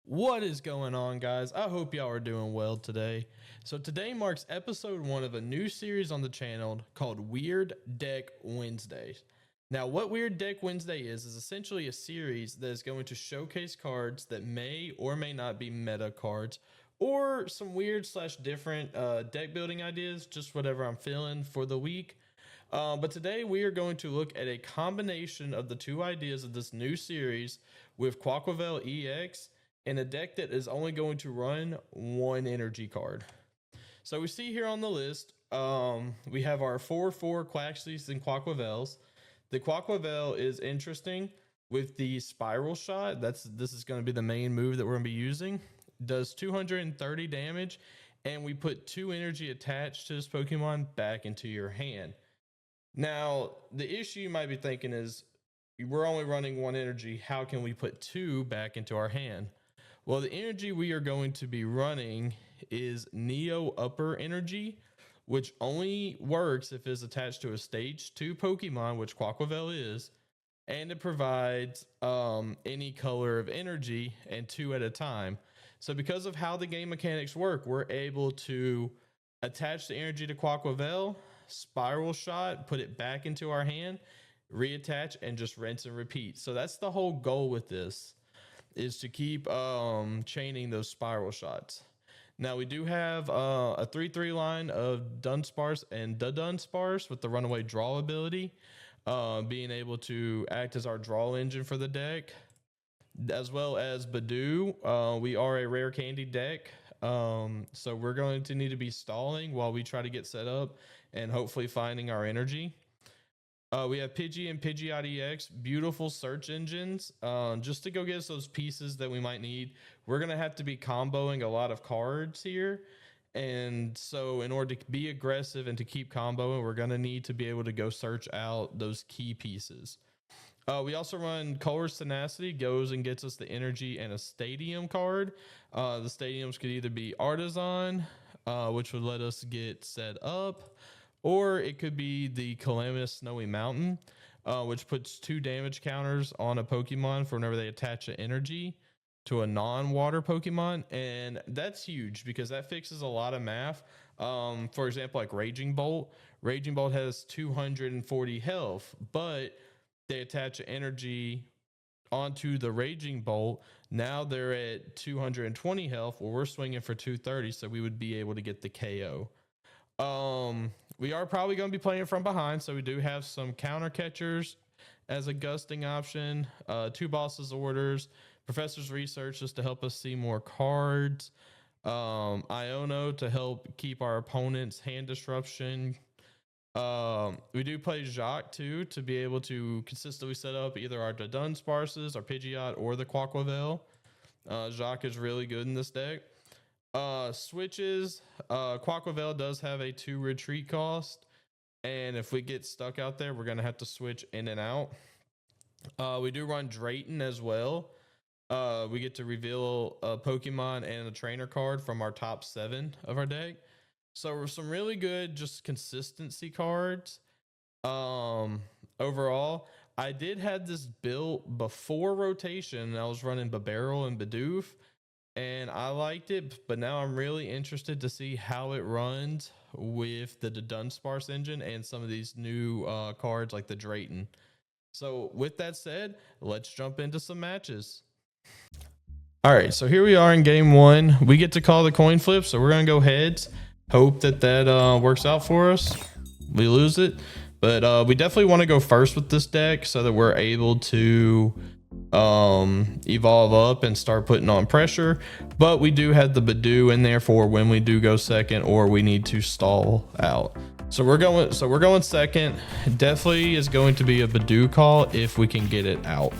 What is going on, guys? I hope y'all are doing well today. So today marks episode 1 of a new series on the channel called Weird Deck Wednesdays. Now, what Weird Deck Wednesday is essentially a series that is going to showcase cards that may or may not be meta cards, or some weird / different deck building ideas, just whatever I'm feeling for the week. But today we are going to look at a combination of the two ideas of this new series with Quaquaval EX and a deck that is only going to run one energy card. So we see here on the list, we have our 4/4 Quaxlys and Quaquavals. The Quaquaval is interesting with the spiral shot. This is going to be the main move that we're going to be using. Does 230 damage, and we put 2 energy attached to this Pokemon back into your hand. Now, the issue you might be thinking is, we're only running 1 energy. How can we put 2 back into our hand? Well, the energy we are going to be running is Neo Upper Energy, which only works if it's attached to a stage 2 Pokemon, which Quaquaval is, and it provides any color of energy and 2 at a time. So because of how the game mechanics work, we're able to attach the energy to Quaquaval, spiral shot, put it back into our hand, reattach, and just rinse and repeat. So that's the whole goal with this, is to keep chaining those spiral shots. Now we do have a 3/3 line of Dunsparce and Dudunsparce with the runaway draw ability, being able to act as our draw engine for the deck, as well as Budew. We are a rare candy deck, so we're going to need to be stalling while we try to get set up and hopefully finding our energy. We have Pidgey and Pidgeot EX, beautiful search engines. Just to go get us those pieces that we might need, we're going to have to be comboing a lot of cards here. And so in order to be aggressive and to keep comboing, we're going to need to be able to go search out those key pieces. We also run Colress Tenacity, goes and gets us the energy and a stadium card. The stadiums could either be Artazon, which would let us get set up, or it could be the Calamitous Snowy Mountain, which puts 2 damage counters on a Pokemon for whenever they attach an energy to a non-water Pokemon. And that's huge because that fixes a lot of math. For example, like Raging Bolt. Raging Bolt has 240 health, but they attach energy onto the Raging Bolt. Now they're at 220 health. Well, we're swinging for 230, so we would be able to get the KO. We are probably going to be playing from behind, so we do have some Counter Catchers as a gusting option, 2 Boss's Orders, Professor's Research just to help us see more cards, Iono to help keep our opponent's hand disruption. We do play Jacq too, to be able to consistently set up either our Dunsparces, our Pidgeot, or the Quaquaval. Jacq is really good in this deck. Switches, Quaquaval does have a 2 retreat cost, and if we get stuck out there, we're going to have to switch in and out. We do run Drayton as well. We get to reveal a Pokemon and a trainer card from our top 7 of our deck. So some really good just consistency cards. Overall, I did have this built before rotation. I was running Babarrel and Budew, and I liked it, but now I'm really interested to see how it runs with the Dunsparce engine and some of these new cards like the Drayton. So with that said, let's jump into some matches. All right, so here we are in game 1. We get to call the coin flip, so we're going to go heads. Hope that works out for us. We lose it, but we definitely want to go first with this deck so that we're able to evolve up and start putting on pressure. But we do have the Budew in there for when we do go second or we need to stall out. So we're going second. Definitely is going to be a Budew call if we can get it out.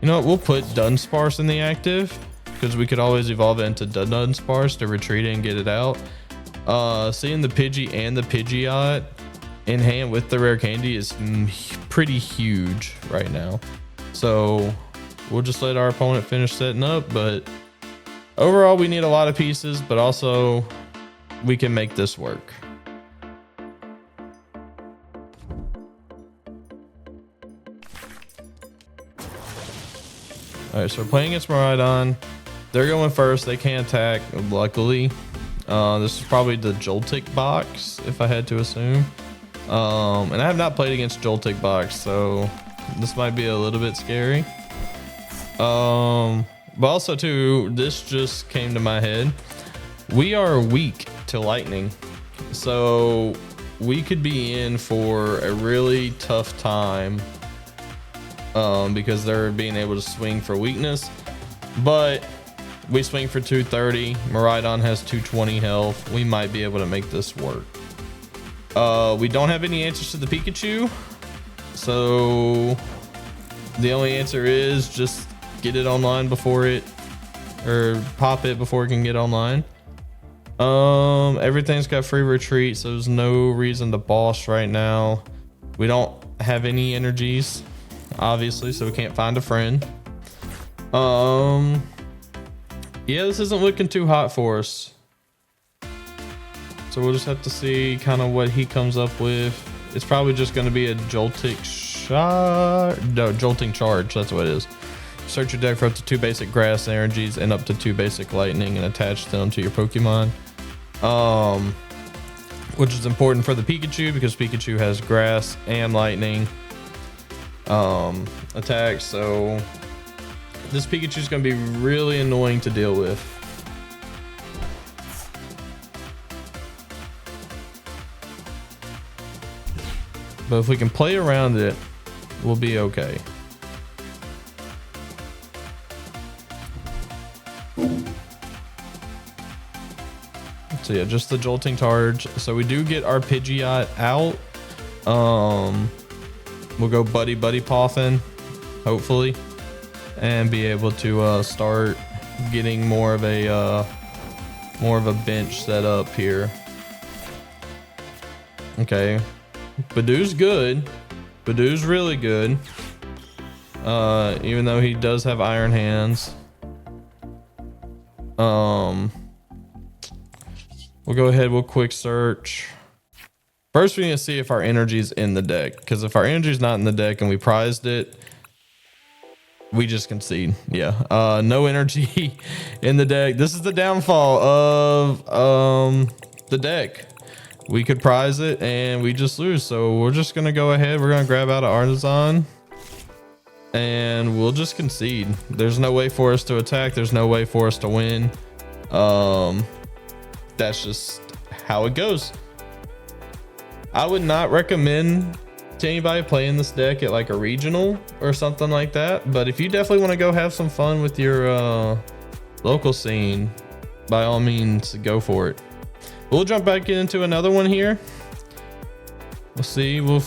You know what, we'll put Dunsparce in the active because we could always evolve it into Dunsparce to retreat it and get it out. Seeing the Pidgey and the Pidgeot in hand with the rare candy is pretty huge right now. So we'll just let our opponent finish setting up, but overall we need a lot of pieces, but also we can make this work. All right, so we're playing against Miraidon. They're going first. They can't attack, luckily. This is probably the Joltik box, if I had to assume. And I have not played against Joltik box, so this might be a little bit scary. But also too, this just came to my head. We are weak to lightning, so we could be in for a really tough time because they're being able to swing for weakness, but we swing for 230. Miraidon has 220 health. We might be able to make this work. We don't have any answers to the Pikachu, so the only answer is just get it online before it, or pop it before it can get online. Everything's got free retreat, so there's no reason to boss right now. We don't have any energies, obviously, so we can't find a friend. Yeah, this isn't looking too hot for us, so we'll just have to see kind of what he comes up with. It's probably just going to be a jolting charge. That's what it is. Search your deck for up to 2 basic grass energies and up to 2 basic lightning, and attach them to your Pokemon. Which is important for the Pikachu because Pikachu has grass and lightning attacks. So this Pikachu is going to be really annoying to deal with. But if we can play around it, we'll be okay. So yeah, just the jolting charge. So we do get our Pidgeot out. We'll go Buddy-Buddy Poffin, hopefully, and be able to start getting more of a bench set up here. Okay, Budew's good. Budew's really good. Even though he does have iron hands. We'll go ahead, we'll quick search. First, we need to see if our energy's in the deck, because if our energy's not in the deck and we prized it, we just concede. Yeah, no energy in the deck. This is the downfall of the deck. We could prize it and we just lose. So we're just gonna go ahead, we're gonna grab out of Artazon and we'll just concede. There's no way for us to attack, there's no way for us to win. That's just how it goes. I would not recommend to anybody playing this deck at like a regional or something like that, but if you definitely want to go have some fun with your local scene, by all means go for it. We'll jump back into another one here. We'll see, we'll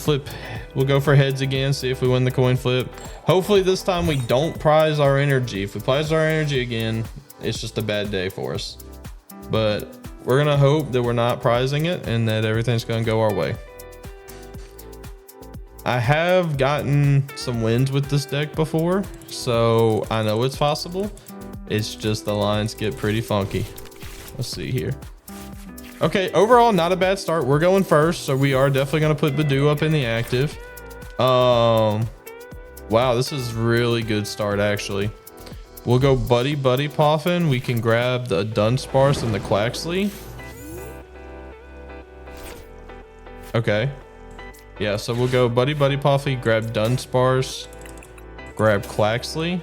go for heads again, see if we win the coin flip. Hopefully this time we don't prize our energy. If we prize our energy again, it's just a bad day for us, but we're gonna hope that we're not prizing it and that everything's gonna go our way. I have gotten some wins with this deck before, so I know it's possible. It's just the lines get pretty funky. Let's see here. Okay, overall not a bad start. We're going first, so we are definitely gonna put Budew up in the active. Wow, this is really good start actually. We'll go Buddy-Buddy Poffin. We can grab the Dunsparce and the Quaxly. Okay. Yeah, so we'll go Buddy-Buddy Poffin, grab Dunsparce, grab Quaxly.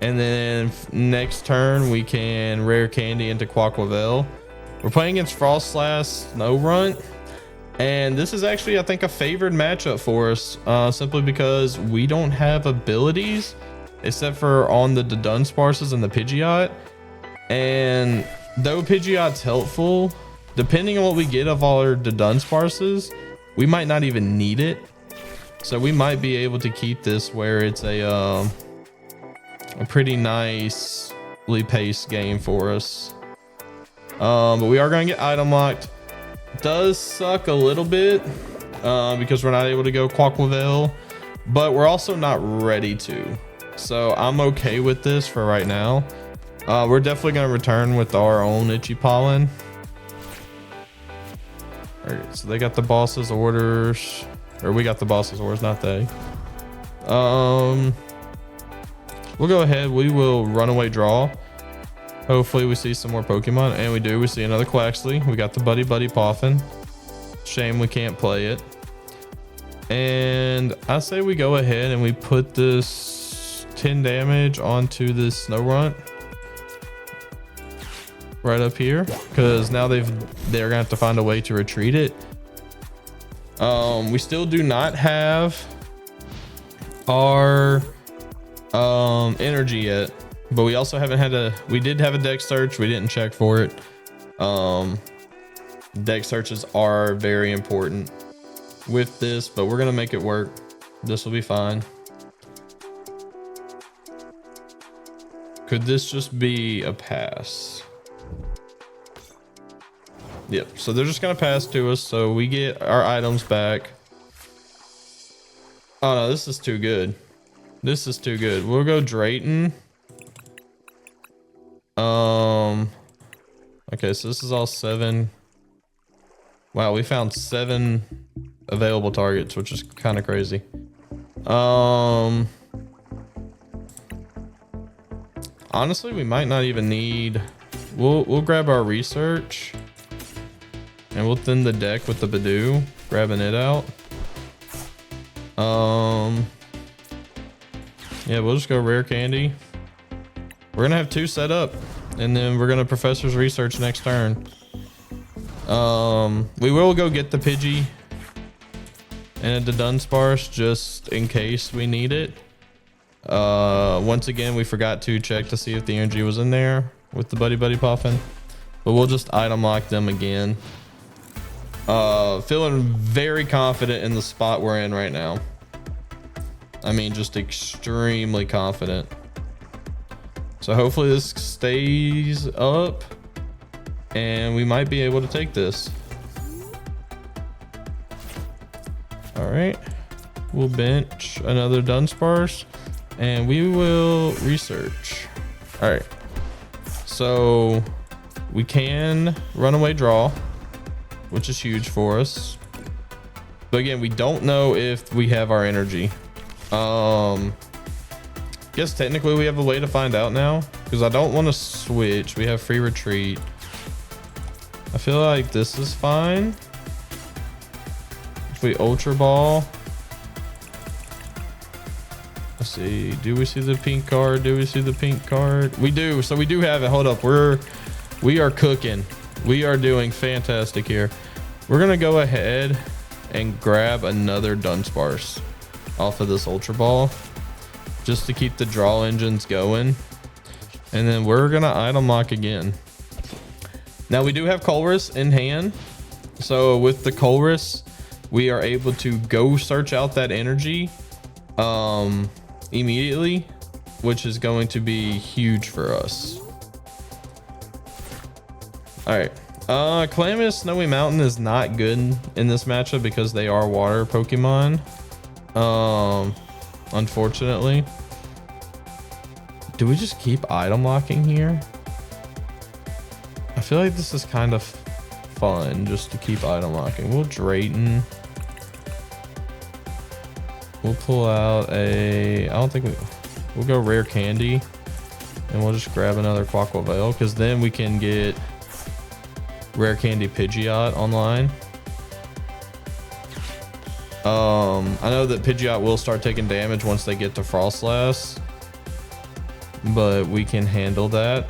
And then next turn, we can Rare Candy into Quaquaval. We're playing against Frostlass Snorunt. And this is actually, I think, a favored matchup for us, simply because we don't have abilities except for on the Dunsparces and the Pidgeot. And though Pidgeot's helpful, depending on what we get of all our Dunsparces, we might not even need it. So we might be able to keep this where it's a pretty nicely paced game for us. But we are going to get item locked. Does suck a little bit because we're not able to go Quaquaval, but we're also not ready to. So I'm okay with this for right now. We're definitely going to return with our own Itchy Pollen. All right, so they got the boss's orders, or we got the boss's orders, not they. we'll go ahead. We will runaway draw. Hopefully we see some more Pokemon, and we do. We see another Quaxly. We got the Buddy-Buddy Poffin. Shame we can't play it. And I say we go ahead and we put this 10 damage onto this Snorunt right up here, because now they're gonna have to find a way to retreat it. We still do not have our energy yet, but we also haven't had we did have a deck search. We didn't check for it. Deck searches are very important with this, but we're gonna make it work. This will be fine. Could this just be a pass? Yep, so they're just gonna pass to us, so we get our items back. Oh no, this is too good. This is too good. We'll go Drayton. Okay, so this is all 7. Wow, we found 7 available targets, which is kind of crazy. Honestly, we might not even need. We'll grab our research, and we'll thin the deck with the Budew, grabbing it out. Yeah, we'll just go Rare Candy. We're gonna have 2 set up, and then we're gonna Professor's Research next turn. We will go get the Pidgey and the Dunsparce just in case we need it. Once again, we forgot to check to see if the energy was in there with the Buddy-Buddy Poffin, but we'll just item lock them again. Feeling very confident in the spot we're in right now. I mean, just extremely confident. So hopefully this stays up and we might be able to take this. All right, we'll bench another Dunsparce and we will research. All right, so we can runaway draw, which is huge for us. But again, we don't know if we have our energy. Guess technically we have a way to find out now, because I don't want to switch. We have free retreat. I feel like this is fine. If we Ultra Ball. Let's see. Do we see the pink card? Do we see the pink card? We do. So we do have it. Hold up. We are cooking. We are doing fantastic here. We're gonna go ahead and grab another Dunsparce off of this Ultra Ball, just to keep the draw engines going, and then we're gonna item lock again. Now we do have Colress in hand, so with the Colress we are able to go search out that energy immediately, which is going to be huge for us. All right, Calamitous Snowy Mountain is not good in this matchup because they are water Pokemon, unfortunately. Do we just keep item locking here? I feel like this is kind of fun just to keep item locking. We'll Drayton. We'll pull out a, I don't think we'll go Rare Candy, and we'll just grab another Quaquaval, because then we can get Rare Candy Pidgeot online. I know that Pidgeot will start taking damage once they get to Frostlass, but we can handle that.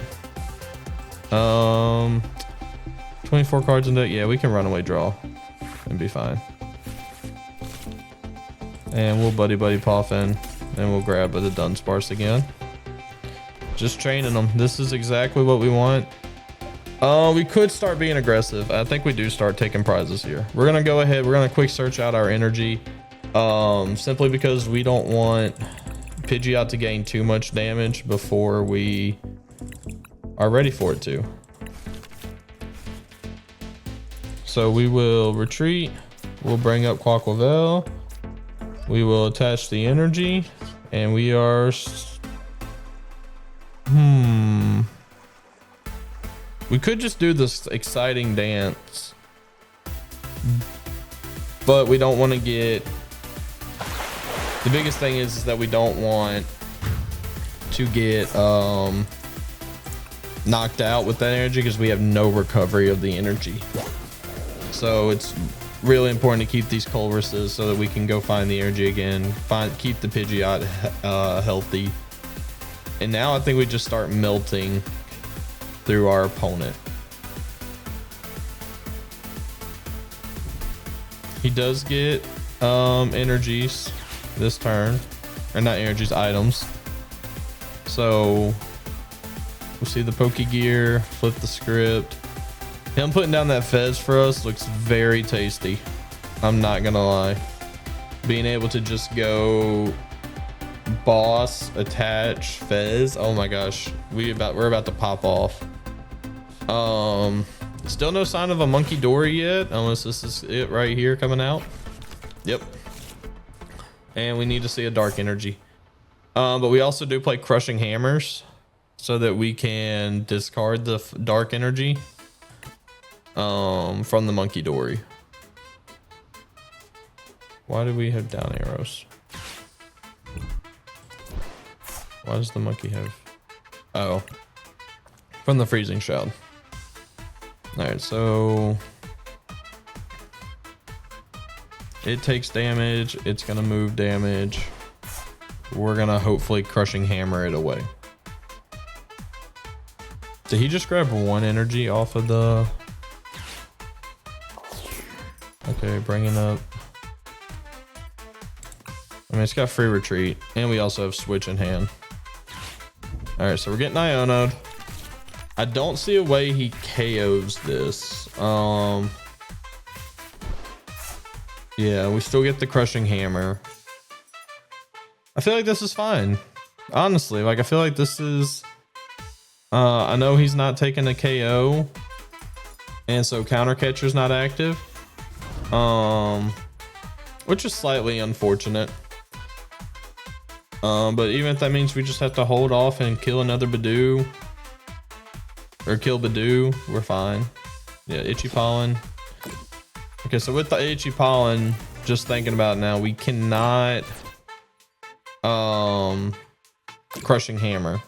24 cards in deck. Yeah, we can runaway draw and be fine. And we'll Buddy-Buddy Poffin, and we'll grab the Dunsparce again. Just training them. This is exactly what we want. We could start being aggressive. I think we do start taking prizes here. We're gonna go ahead. We're gonna quick search out our energy, simply because we don't want Pidgeot to gain too much damage before we are ready for it to. So we will retreat. We'll bring up Quaquaval. We will attach the energy, and we are. We could just do this exciting dance, but we don't want to get. The biggest thing is that we don't want to get knocked out with that energy because we have no recovery of the energy. So it's really important to keep these Colresses so that we can go find the energy again, keep the Pidgeot healthy. And now I think we just start melting through our opponent. He does get energies this turn, or not energies, items. So we'll see the Pokegear, flip the script. Him putting down that Fez for us looks very tasty. I'm not gonna lie. Being able to just go boss, attach, Fez. Oh my gosh, we're about to pop off. Still no sign of a Monkey Dory yet, unless this is it right here coming out. Yep. And we need to see a Dark Energy. But we also do play Crushing Hammers so that we can discard the Dark Energy from the Monkey Dory. Why do we have down arrows? Why does the monkey have? Oh, from the Freezing Shroud. All right, so it takes damage. It's gonna move damage. We're gonna hopefully Crushing Hammer it away. Did he just grab one energy off of the? Okay, bringing up. I mean, it's got free retreat, and we also have Switch in hand. All right, so we're getting Iono'd. I don't see a way he KOs this. Yeah, we still get the Crushing Hammer. I feel like this is fine. Honestly, like I feel like this is I know he's not taking a KO, and so Counter Catcher's not active. Which is slightly unfortunate. But even if that means we just have to hold off and kill another Budew, or kill Budew, we're fine. Yeah, Itchy Pollen. Okay, so with the Itchy Pollen, just thinking about it now, we cannot Crushing Hammer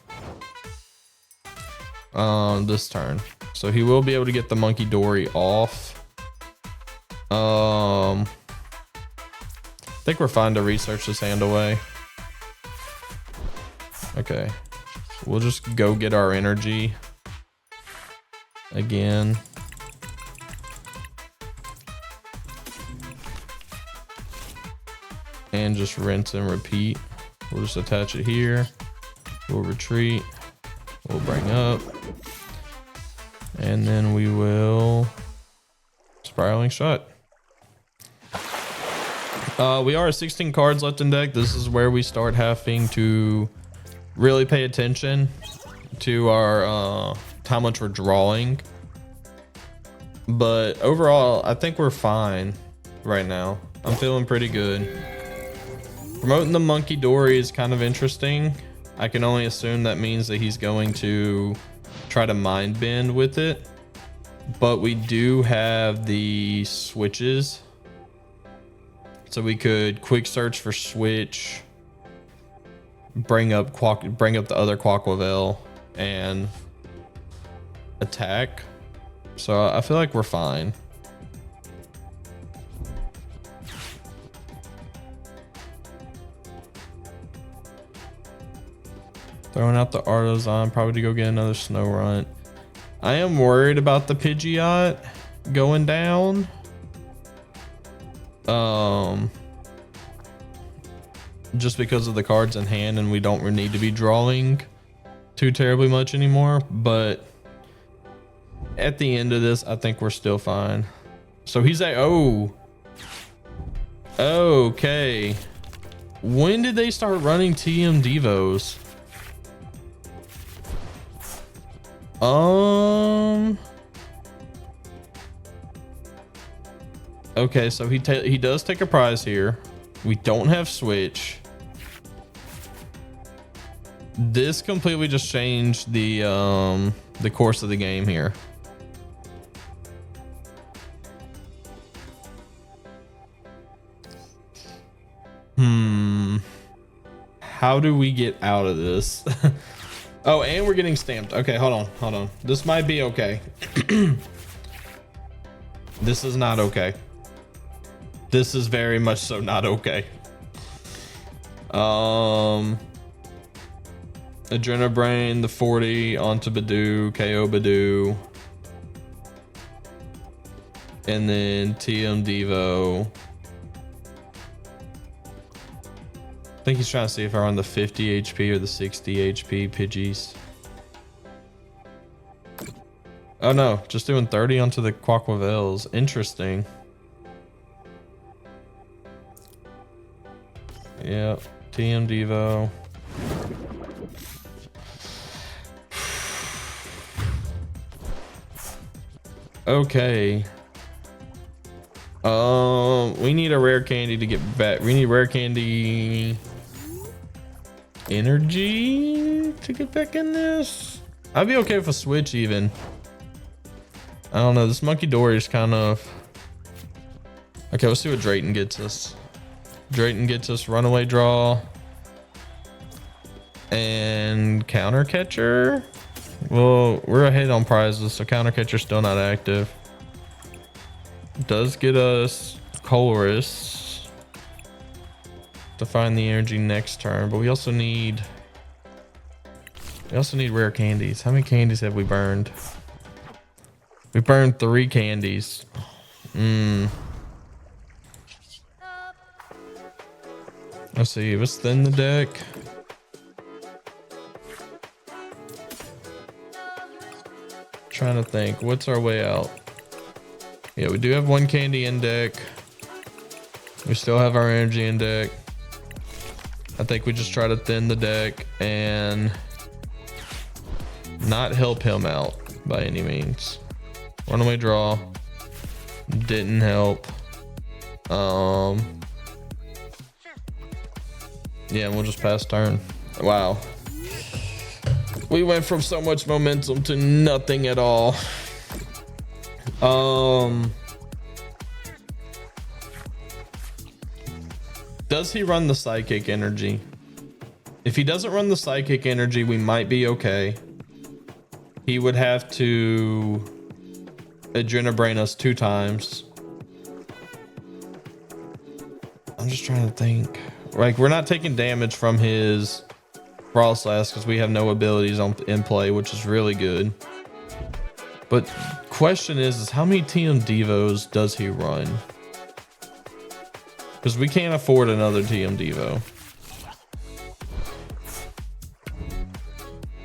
this turn. So he will be able to get the Monkey Dory off. I think we're fine to research this hand away. Okay, we'll just go get our energy again. And just rinse and repeat. We'll just attach it here. We'll retreat. We'll bring up. And then we will Spiraling Shot. We are at 16 cards left in deck. This is where we start having to really pay attention to our how much we're drawing. But overall, I think we're fine right now. I'm feeling pretty good. Promoting the Monkey Dory is kind of interesting. I can only assume that means that he's going to try to Mind Bend with it. But we do have the switches. So we could quick search for Switch, bring up the other Quaquaval and attack. So I feel like we're fine. Throwing out the Artazon, probably to go get another Snow Runt. I am worried about the Pidgeot going down. Just because of the cards in hand, and we don't need to be drawing too terribly much anymore. But at the end of this, I think we're still fine. So he's like, oh, okay. When did they start running TM Devos? Okay, so he does take a prize here. We don't have Switch. This completely just changed the course of the game here. How do we get out of this? Oh, and we're getting stamped. Okay, hold on. This might be okay. This is not okay. This is very much so not okay. Adrenabrain, the 40 onto Budew, KO Budew. And then TM Devo. I think he's trying to see if I run the 50 HP or the 60 HP Pidgeys. Oh no, just doing 30 onto the Quaquavals. Interesting. Yep, TM Devo. Okay. We need a rare candy to get back. We need rare candy energy to get back in this. I'd be okay with a switch even. I don't know. This Monkey Dory is kind of okay. Let's see what Drayton gets us. Drayton gets us runaway draw and counter catcher. Well, we're ahead on prizes, so counter catcher's still not active. Does get us Colress to find the energy next turn, but we also need rare candies. How many candies have we burned? We burned 3 candies. Let's see, let's thin the deck. Trying to think, what's our way out? Yeah, we do have 1 candy in deck. We still have our energy in deck. I think we just try to thin the deck and not help him out by any means. Runaway draw didn't help. Yeah, and we'll just pass turn. Wow. We went from so much momentum to nothing at all. Does he run the psychic energy? If he doesn't run the psychic energy, we might be okay. He would have to Adrenabrain us 2 times. I'm just trying to think. Like, we're not taking damage from his Brawl Slash because we have no abilities in play, which is really good. But question is how many TM Devos does he run? Because we can't afford another TM Devo.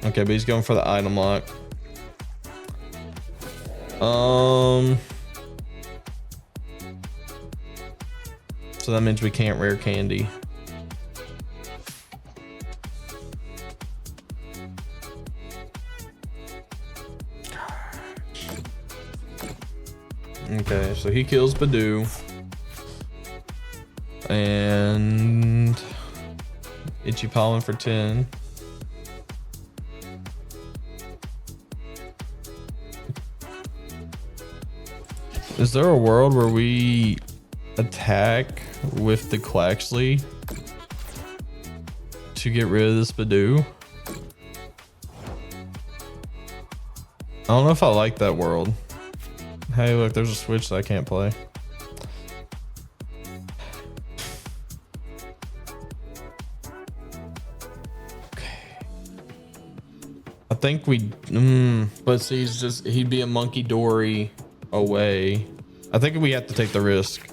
Okay, but he's going for the item lock. So that means we can't rare candy. Okay, so he kills Budew. And Itchy Pollen for 10. Is there a world where we attack with the Quaxly to get rid of this Budew? I don't know if I like that world. Hey, look, there's a switch that I can't play. I think we, but see, he'd be a Monkey Dory away. I think we have to take the risk.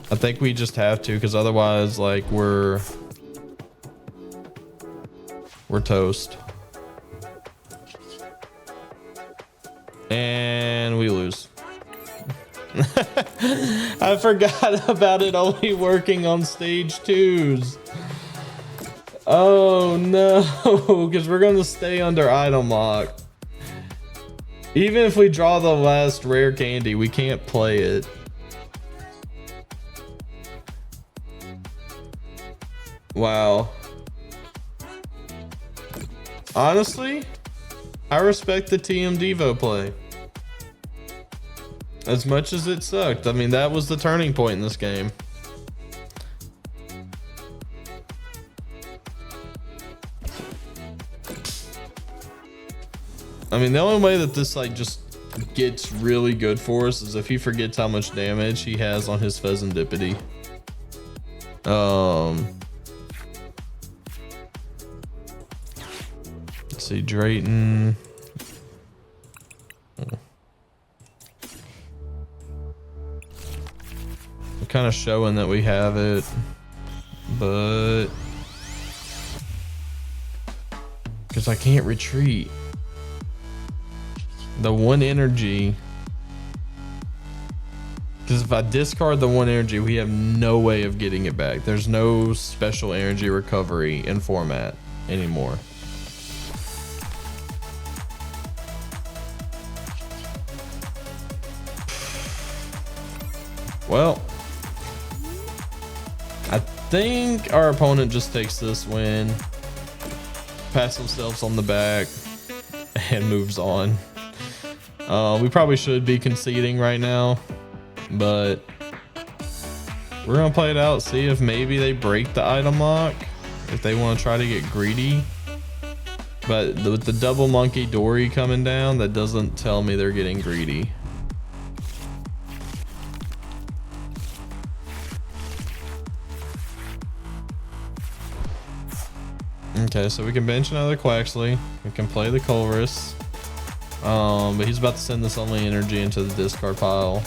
I think we just have to, because otherwise, like, we're toast. And we lose. I forgot about it only working on stage 2s. Oh no, because we're going to stay under item lock. Even if we draw the last rare candy, we can't play it. Wow. Honestly, I respect the TM Devo play. As much as it sucked. I mean, that was the turning point in this game. I mean, the only way that this like just gets really good for us is if he forgets how much damage he has on his Pheasantipity. Let's see, Drayton. We're kind of showing that we have it, but because I can't retreat. The 1 energy, because if I discard the 1 energy, we have no way of getting it back. There's no special energy recovery in format anymore. Well, I think our opponent just takes this win, pats themselves on the back, and moves on. We probably should be conceding right now, but we're gonna play it out, see if maybe they break the item lock, if they want to try to get greedy. But with the double monkey Dory coming down, that doesn't tell me they're getting greedy. Okay, so we can bench another Quaxly. We can play the Colress. But he's about to send this only energy into the discard pile.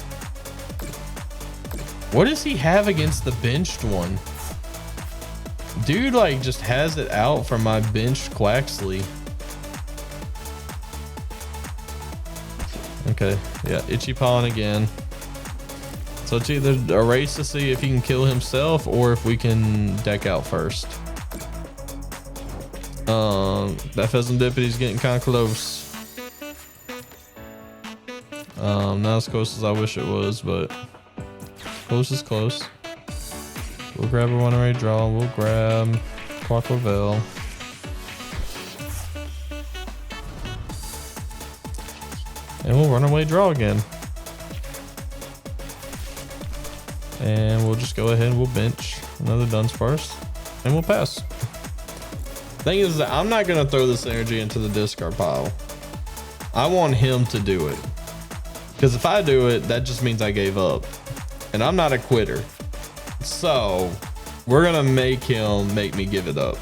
What does he have against the benched one? Dude, like, just has it out for my benched Quaxly. Okay, yeah, Itchy Pawing again. So it's either a race to see if he can kill himself or if we can deck out first. That Pheasantipity's getting kind of close. Not as close as I wish it was, but close is close. We'll grab a one-way draw. We'll grab Quaquaval. And we'll run away draw again. And we'll just go ahead and we'll bench another Dunsparce and we'll pass. Thing is that I'm not going to throw this energy into the discard pile. I want him to do it. Because if I do it, that just means I gave up. And I'm not a quitter. So we're going to make him make me give it up.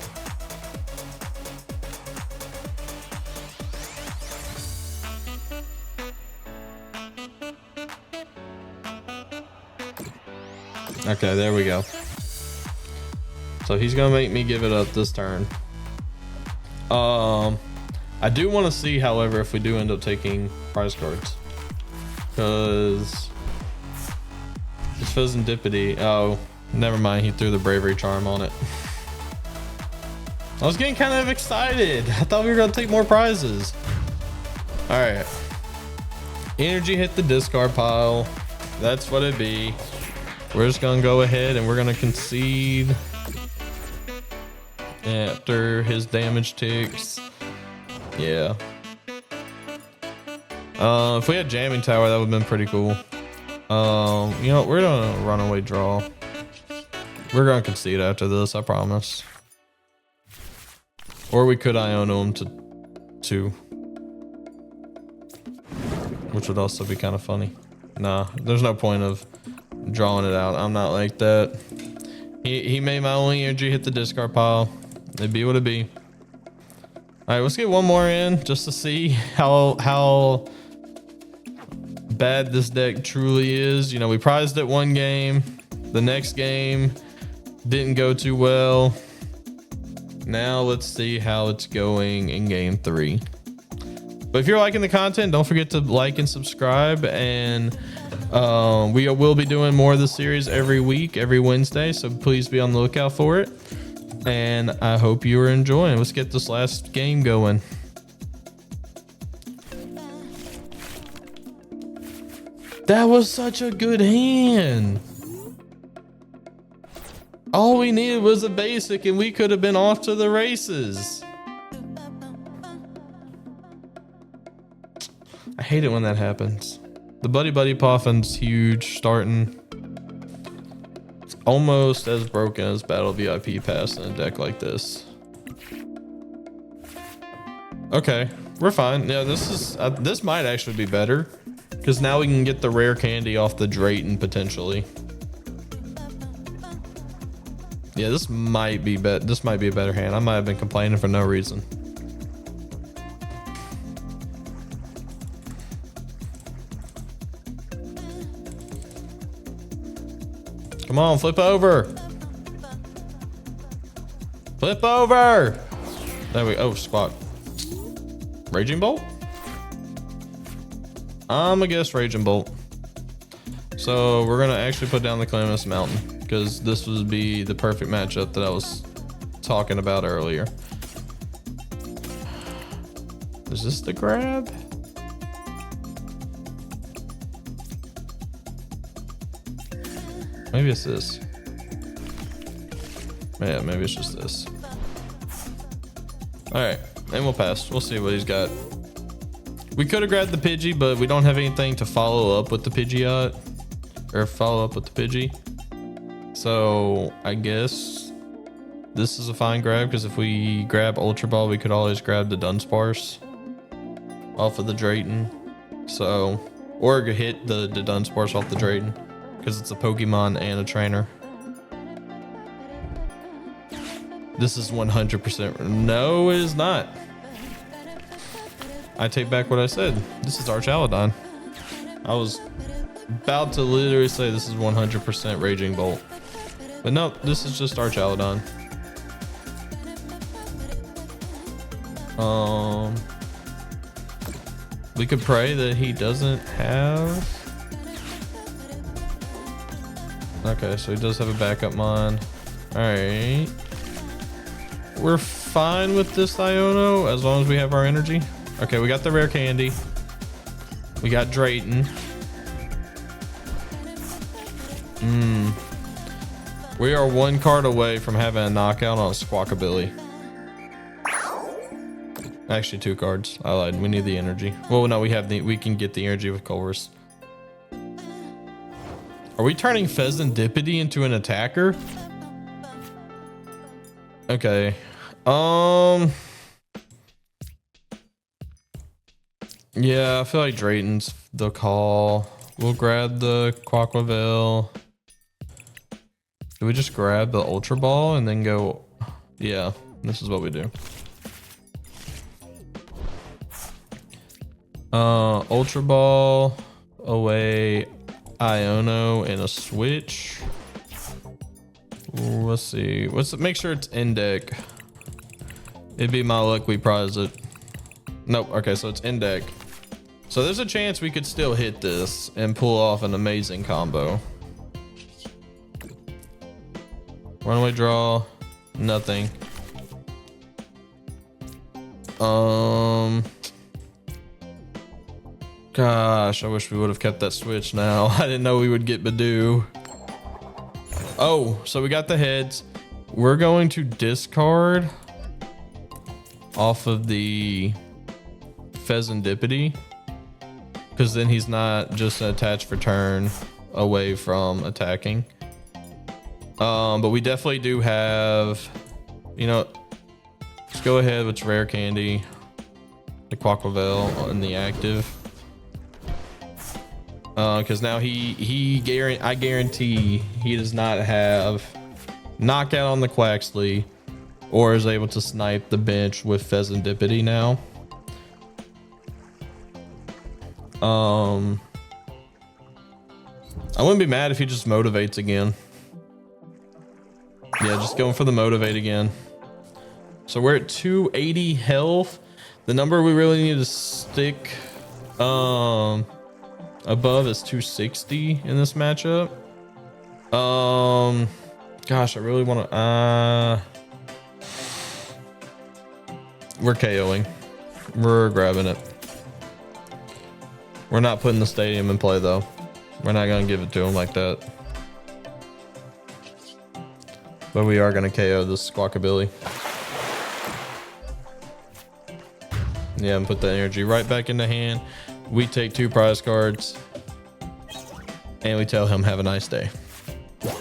Okay, there we go. So he's going to make me give it up this turn. I do want to see, however, if we do end up taking prize cards. Because this Pheasantipity, oh, never mind, he threw the Bravery Charm on it. I was getting kind of excited. I thought we were going to take more prizes. All right. Energy hit the discard pile. That's what it be. We're just going to go ahead and we're going to concede after his damage ticks. Yeah. If we had Jamming Tower, that would have been pretty cool. You know, we're gonna run away draw. We're gonna concede after this, I promise. Or we could Iono him to 2, which would also be kind of funny. Nah, there's no point of drawing it out. I'm not like that. He made my only energy hit the discard pile. It'd be what it be. All right, let's get one more in just to see how bad this deck truly is. You know, we prized it one game. The next game didn't go too well. Now let's see how it's going in game 3. But if you're liking the content, don't forget to like and subscribe. And we will be doing more of this series every week, every Wednesday. So please be on the lookout for it. And I hope you are enjoying. Let's get this last game going. That was such a good hand. All we needed was a basic and we could have been off to the races. I hate it when that happens. The Buddy-Buddy Poffin's huge starting. It's almost as broken as Battle VIP Pass in a deck like this. Okay, we're fine. Yeah, this might actually be better because now we can get the rare candy off the Drayton potentially. Yeah, this might be a better hand. I might have been complaining for no reason. Come on, flip over. Flip over. There we go. Oh, squat. Raging Bolt? I'm gonna guess Raging Bolt. So we're gonna actually put down the Calamitous Mountain because this would be the perfect matchup that I was talking about earlier. Is this the grab? Maybe it's this. Yeah, maybe it's just this. All right, and we'll pass. We'll see what he's got. We could have grabbed the Pidgey, but we don't have anything to follow up with the Pidgeot or follow up with the Pidgey. So I guess this is a fine grab because if we grab Ultra Ball, we could always grab the Dunsparce off of the Drayton. So, or hit the Dunsparce off the Drayton because it's a Pokemon and a trainer. This is 100%. No, it is not. I take back what I said. This is Archaludon. I was about to literally say this is 100% Raging Bolt. But no, this is just Archaludon. We could pray that he doesn't have... Okay, so he does have a backup mon. Alright. We're fine with this Iono as long as we have our energy. Okay, we got the rare candy. We got Drayton. We are one card away from having a knockout on Squawkabilly. Actually, 2 cards. I lied. We need the energy. Well, no, we can get the energy with Colress. Are we turning Pheasantipity into an attacker? Okay. Yeah, I feel like Drayton's the call. We'll grab the Quaquaval. Do we just grab the Ultra Ball and then go? Yeah, this is what we do. Ultra Ball away, Iono and a Switch. Let's see. Make sure it's in deck. It'd be my luck we prize it. Nope. Okay, so it's in deck. So there's a chance we could still hit this and pull off an amazing combo. Runaway draw. Nothing. Gosh, I wish we would have kept that Switch now. I didn't know we would get Budew. Oh, so we got the heads. We're going to discard off of the Pheasantipity because then he's not just an attach for turn away from attacking. But we definitely do have, you know, let's go ahead with rare candy, the Quaquaval in the active. Because now I guarantee he does not have knockout on the Quaxly or is able to snipe the bench with Pheasantipity now. I wouldn't be mad if he just motivates again. Yeah, just going for the motivate again. So we're at 280 health. The number we really need to stick above is 260 in this matchup. Gosh, I really want to. We're KOing. We're grabbing it. We're not putting the stadium in play though. We're not gonna give it to him like that. But we are gonna KO this Squawkabilly. Yeah, and put the energy right back in the hand. We take 2 prize cards and we tell him have a nice day. All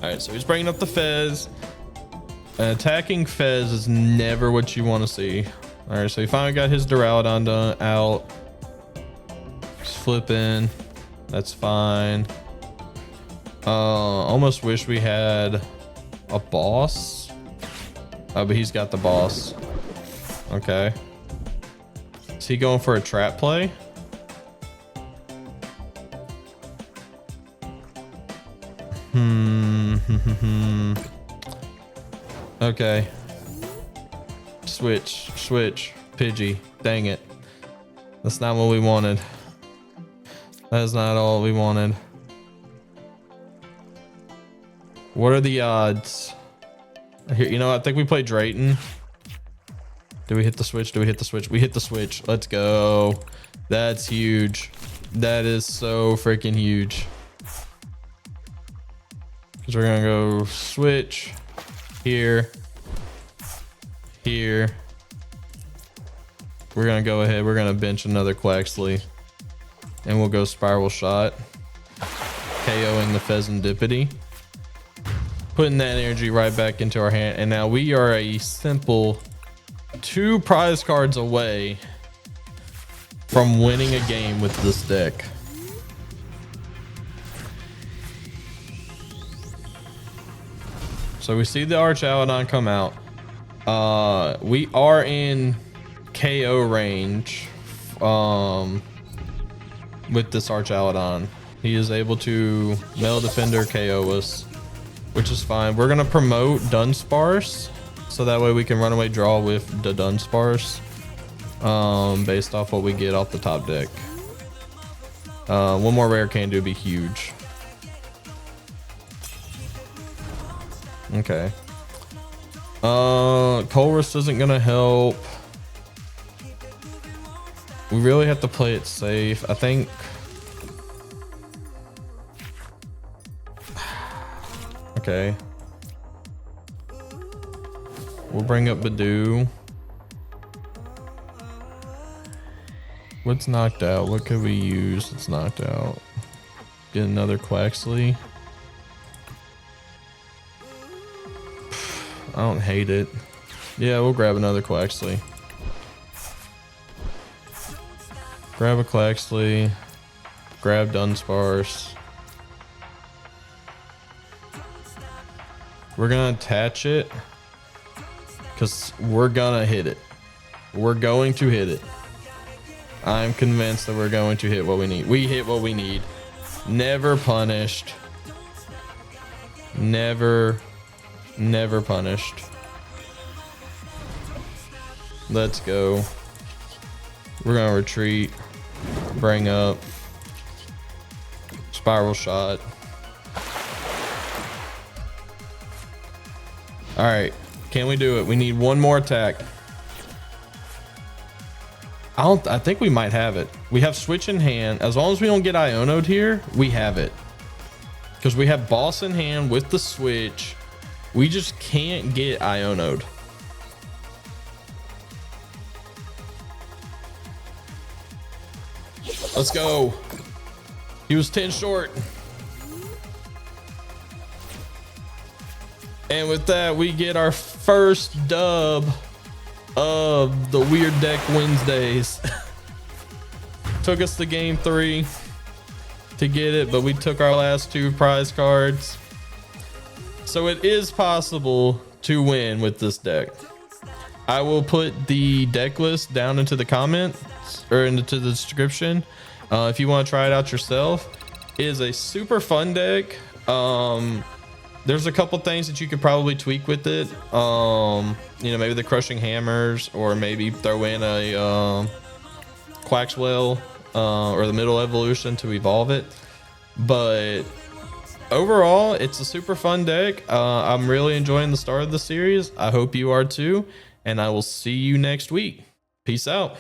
right, so he's bringing up the Fez. An attacking Fez is never what you want to see. All right, so he finally got his Duraludon done out. Just flipping. That's fine. Almost wish we had a boss. Oh, but he's got the boss. Okay. Is he going for a trap play? Okay. Switch. Pidgey. Dang it. That's not what we wanted. That is not all we wanted. What are the odds? Here, you know, I think we play Drayton. Do we hit the switch? We hit the switch. Let's go. That's huge. That is so freaking huge. Because we're going to go switch here. We're going to go ahead. We're going to bench another Quaxly. And we'll go Spiral Shot. KOing the Pheasantipity. Putting that energy right back into our hand. And now we are a simple 2 prize cards away from winning a game with this deck. So we see the Archaludon come out. We are in KO range with this Archaludon. He is able to Metal Defender KO us, which is fine. We're gonna promote Dunsparce, so that way we can run away draw with the Dunsparce, based off what we get off the top deck. One more Rare Candy would be huge. Okay. Colress isn't gonna help. We really have to play it safe. I think. Okay. We'll bring up Budew. What's knocked out? What could we use that's knocked out? Get another Quaxly. I don't hate it. Yeah, we'll grab another Quaxly. Grab a Quaxly. Grab Dunsparce. We're gonna attach it because we're gonna hit it. We're going to hit it. I'm convinced that we're going to hit what we need. We hit what we need. Never punished. Never punished. Let's go. We're gonna retreat. Bring up. Spiral Shot. All right, can we do it? We need one more attack. I think we might have it. We have Switch in hand. As long as we don't get Iono'd here, we have it. Because we have Boss in hand with the Switch. We just can't get Iono'd. Let's go. He was 10 short. And with that, we get our first dub of the Weird Deck Wednesdays. Took us to game 3 to get it, but we took our last 2 prize cards. So it is possible to win with this deck. I will put the deck list down into the comments or into the description if you want to try it out yourself. It is a super fun deck. There's a couple things that you could probably tweak with it. You know, maybe the Crushing Hammers, or maybe throw in a Quaxwell or the Middle Evolution to evolve it. But overall, it's a super fun deck. I'm really enjoying the start of the series. I hope you are too, and I will see you next week. Peace out.